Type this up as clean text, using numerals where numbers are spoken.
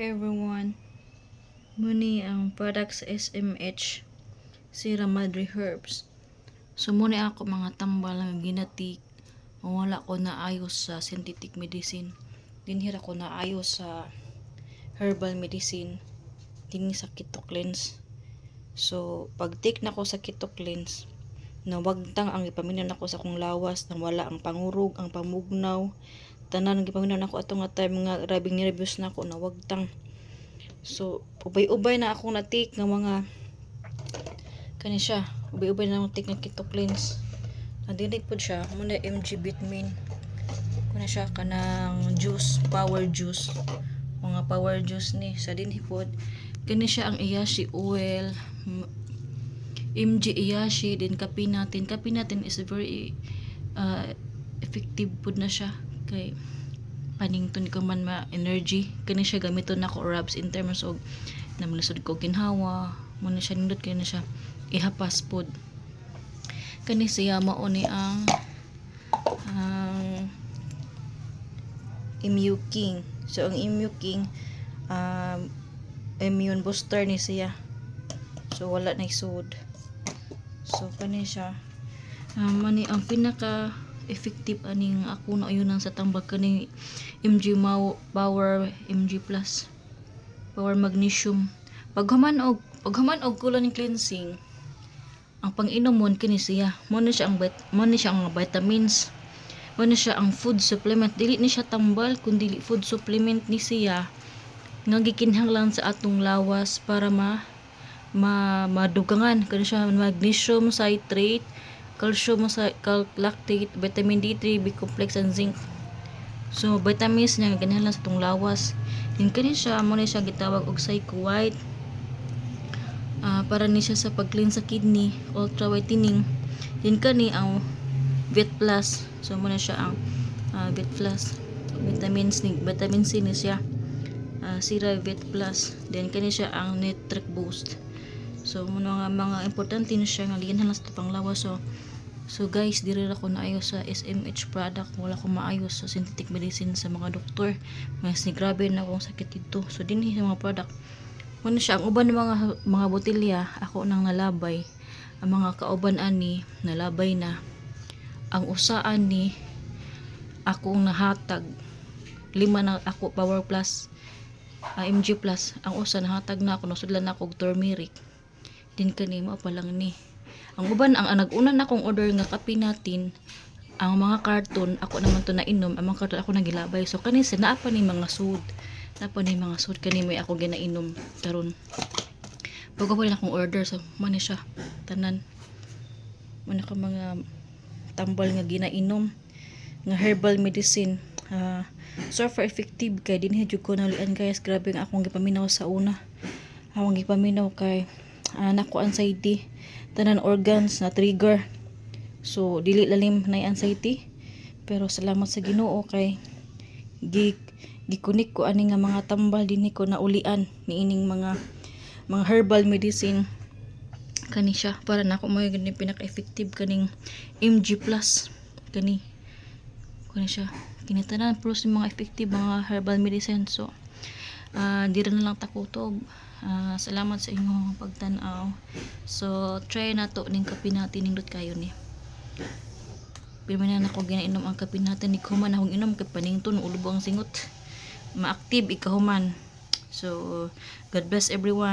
everyone. Muni ang products SMH Sierra Madre Herbs. So muni ako mga tambal nga ginatik. Wala ko na ayos sa synthetic medicine. Dinhira ko na ayos sa herbal medicine. Dini sa keto cleanse. So pag take na ko sa keto cleanse, nawagtang ang ipaminom nako sa kong lawas nang wala ang pangurog, ang pamugnaw. Tanan gipaminom nako atong nga time nga rabing nervous na ako nawagtang. So ubay-ubay na akong na-take nga mga kani siya, ubay-ubay na akong take nga keto cleanse. Nadinig po siya muna MG vitamin. Kuna siya kanang juice, power juice. Mga power juice ni sa dinhi pod. Kani siya ang Iyashi oil, MG Iyashi din kape natin. Kape natin is very effective pod na siya kay panington ko man ma energy. Kani siya gamiton nako rubs in terms of namlisod ko ginhawa muna siya nindot kay na siya ihapas pod. Kani siya mao ni ang Immune King. So ang Immune King immune booster ni siya. So wala na isud. So kani siya mani ang pinaka effective aning ako na ayunan sa tambag kani MG Power MG Plus Power Magnesium. Paghuman og kulang ng cleansing, ang pang-inom mo kini siya. Mo na siya ang vitamins. Mo na siya ang food supplement. Dili ni siya tambal kundi food supplement ni siya nga gikinahanglan sa atong lawas para madugangan kani siya magnesium citrate, calcium lactate, vitamin D3, B complex and zinc. So vitamins niya nga kinahanglan sa atong lawas. Din kani siya mo na siya gitawag og Psycho White. Para ni siya sa pag-clean sa kidney, ultra whitening. Din kani ang Vit Plus. So mo na siya ang Vit Plus. Vitamin C ni siya. Sierra Vit Plus. Then kani siya ang Nitric Boost. So mga importante ni siya nga ginahanglan sa panglawas. So guys, diri ra ko naayos sa SMH product. Wala ko maayos sa synthetic medicine sa mga doktor. Mas ni grabe na akong sakit dito. So dinhi sa mga product. Muna siya ang uban ng mga botelya ako nang nalabay. Ang mga kauban ani nalabay na. Ang usaan ni akong nahatag 5 na ako Power Plus MG Plus. Ang usa nahatag na ako nasudlan na ako og turmeric. Din kani mo pa lang ni. Ang uban ang nag-una na akong order nga kape natin. Ang mga karton ako naman to nainom. Ang mga karton ako nagilabay. So kani sa naa pa ni mga sud. Kani may ako ginainom karon. Bago pa rin akong order so mani siya tanan. Muna ka mga tambal nga ginainom nga herbal medicine. So far effective kay dinhi jud ko naulian guys. Grabe nga akong gipaminaw sa una. Akong gipaminaw kay nako anxiety, tanan organs na trigger. So dili lalim na anxiety. Pero salamat sa Ginoo kay gikunik ko ani nga mga tambal dinhi ko naulian niining mga herbal medicine kani siya para nako mo gani pinaka-effective kaning MG Plus kani siya kinitanan plus mga effective mga herbal medicine. So dira na lang takutob. Salamat sa inyong pagtan-aw. So try na to ning kape natin nindot kayo ni. Pirmanan ako ginainom ang kape natin ni kuman akong inom kay panington ulo ang singot. Ma-active ikahuman. So God bless everyone.